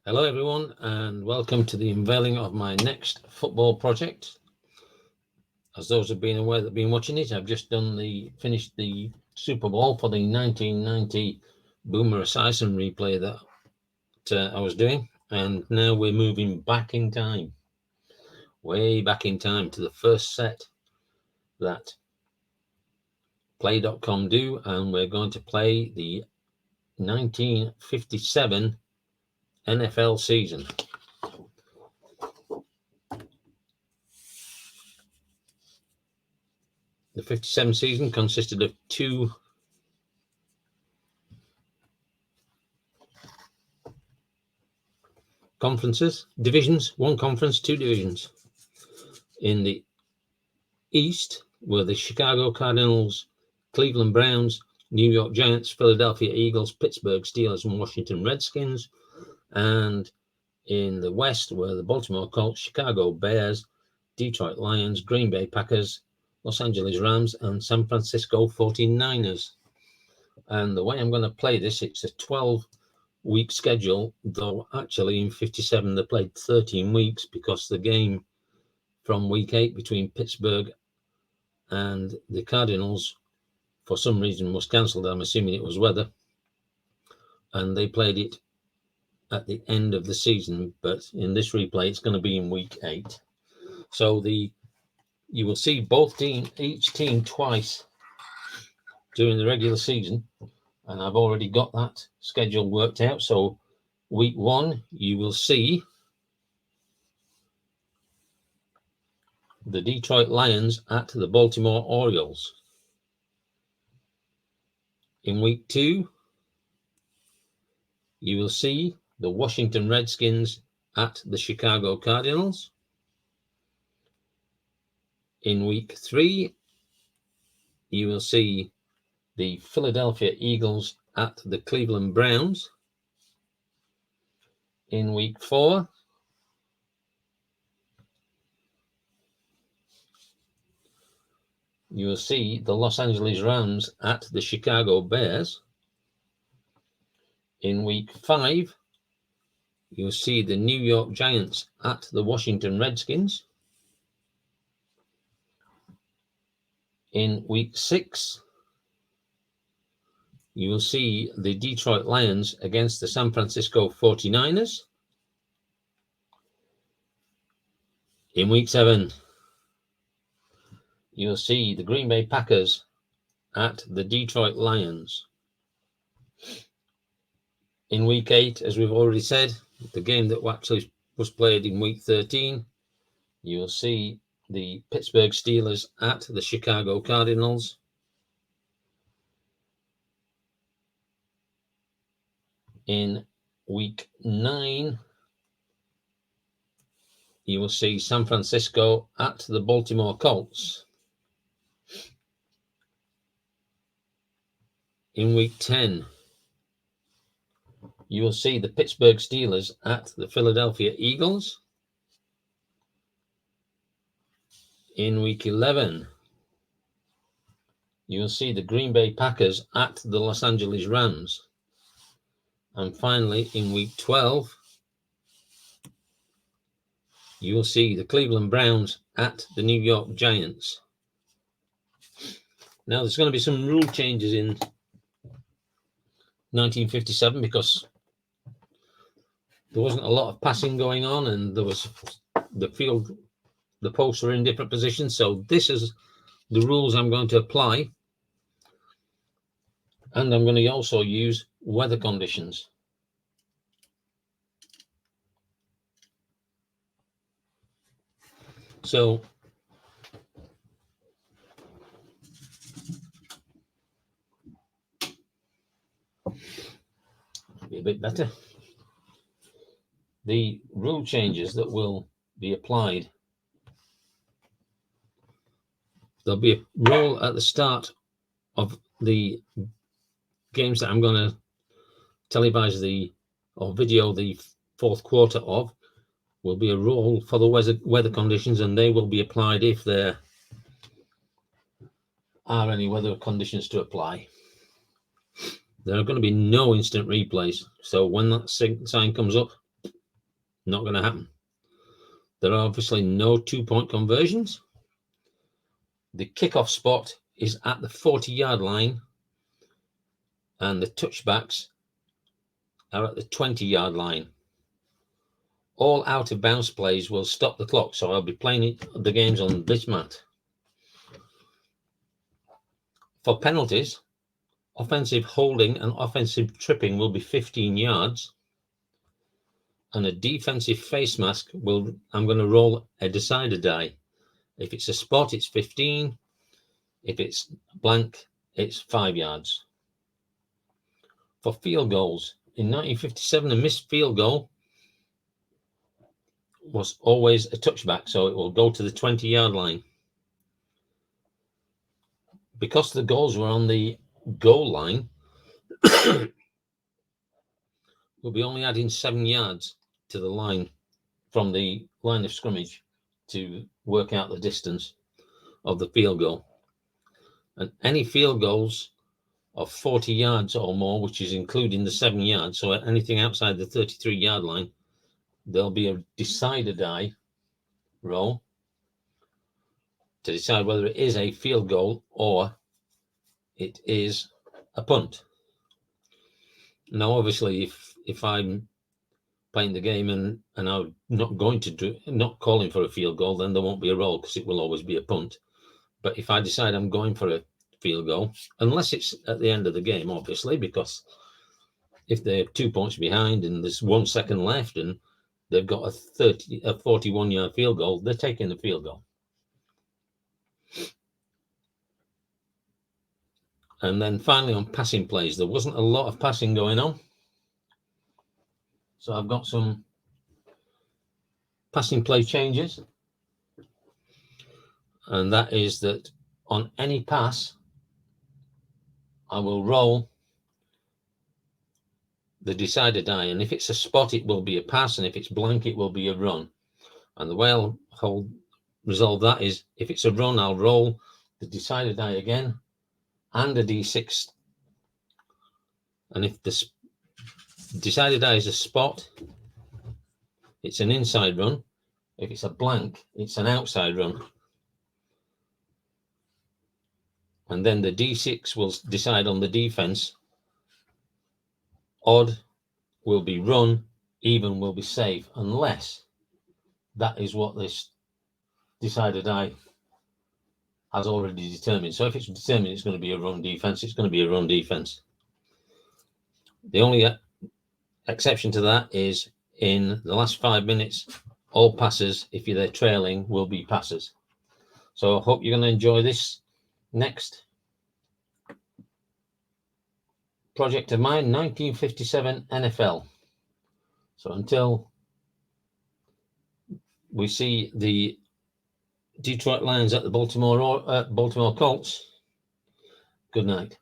Hello everyone and welcome to the unveiling of my next football project. As those have been aware that have been watching it, I've just finished the Super Bowl for the 1990 Boomer Esiason replay that I was doing, and now we're moving back in time, way back in time to the first set that Play.com do, and we're going to play the 1957 NFL season. The 57 season consisted of two divisions, one conference, two divisions. In the East were the Chicago Cardinals, Cleveland Browns, New York Giants, Philadelphia Eagles, Pittsburgh Steelers, and Washington Redskins. And in the West were the Baltimore Colts, Chicago Bears, Detroit Lions, Green Bay Packers, Los Angeles Rams, and San Francisco 49ers. And the way I'm going to play this, it's a 12-week schedule, though actually in 57 they played 13 weeks because the game from week 8 between Pittsburgh and the Cardinals for some reason was cancelled. I'm assuming it was weather, and they played it at the end of the season, but in this replay it's going to be in week 8. So you will see each team twice during the regular season, and I've already got that schedule worked out. So week 1 you will see the Detroit Lions at the Baltimore Orioles. In week 2 you will see the Washington Redskins at the Chicago Cardinals. In week 3 you will see the Philadelphia Eagles at the Cleveland Browns. In week 4 you will see the Los Angeles Rams at the Chicago Bears. In week 5 you will see the New York Giants at the Washington Redskins. In week 6 you will see the Detroit Lions against the San Francisco 49ers. In week 7 you will see the Green Bay Packers at the Detroit Lions. In week 8, as we've already said, the game that actually was played in week 13, you will see the Pittsburgh Steelers at the Chicago Cardinals. In week 9, you will see San Francisco at the Baltimore Colts. In week 10, you will see the Pittsburgh Steelers at the Philadelphia Eagles. In week 11, you will see the Green Bay Packers at the Los Angeles Rams. And finally, in week 12, you will see the Cleveland Browns at the New York Giants. Now, there's going to be some rule changes in 1957 because there wasn't a lot of passing going on, and there was the posts were in different positions. So this is the rules I'm going to apply, and I'm going to also use weather conditions. So be a bit better. The rule changes that will be applied. There'll be a rule at the start of the games that I'm going to televise or video the fourth quarter of. Will be a rule for the weather conditions, and they will be applied if there are any weather conditions to apply. There are going to be no instant replays. So when that sign comes up, Not going to happen. There are obviously no 2-point conversions. The kickoff spot is at the 40-yard line, and the touchbacks are at the 20-yard line. All out of bounds plays will stop the clock, so I'll be playing the games on this mat. For penalties, offensive holding and offensive tripping will be 15 yards, and a defensive face mask I'm going to roll a decider die. If it's a spot, it's 15. If it's blank, it's 5 yards. For field goals, in 1957, a missed field goal was always a touchback, so it will go to the 20-yard line. Because the goals were on the goal line, we'll be only adding 7 yards to the line from the line of scrimmage to work out the distance of the field goal. And any field goals of 40 yards or more, which is including the 7 yards, so anything outside the 33-yard line, there'll be a decider die roll to decide whether it is a field goal or it is a punt. Now, obviously, if I'm playing the game and I'm not calling for a field goal, then there won't be a roll because it will always be a punt. But if I decide I'm going for a field goal, unless it's at the end of the game, obviously, because if they're 2 points behind and there's 1 second left and they've got a 41-yard field goal, they're taking the field goal. And then finally on passing plays, there wasn't a lot of passing going on. So I've got some passing play changes. And that is that on any pass, I will roll the decider die. And if it's a spot, it will be a pass. And if it's blank, it will be a run. And the way I'll resolve that is if it's a run, I'll roll the decider die again and a D6. And if the decider die is a spot, it's an inside run. If it's a blank, it's an outside run. And then the D6 will decide on the defense. Odd will be run, even will be safe, unless that is what this decider die has already determined. So if it's determined it's going to be a run defense, it's going to be a run defense. The only exception to that is in the last 5 minutes, all passes, if they're trailing, will be passes. So I hope you're going to enjoy this next project of mine, 1957 NFL. So until we see the Detroit Lions at the Baltimore Colts, good night.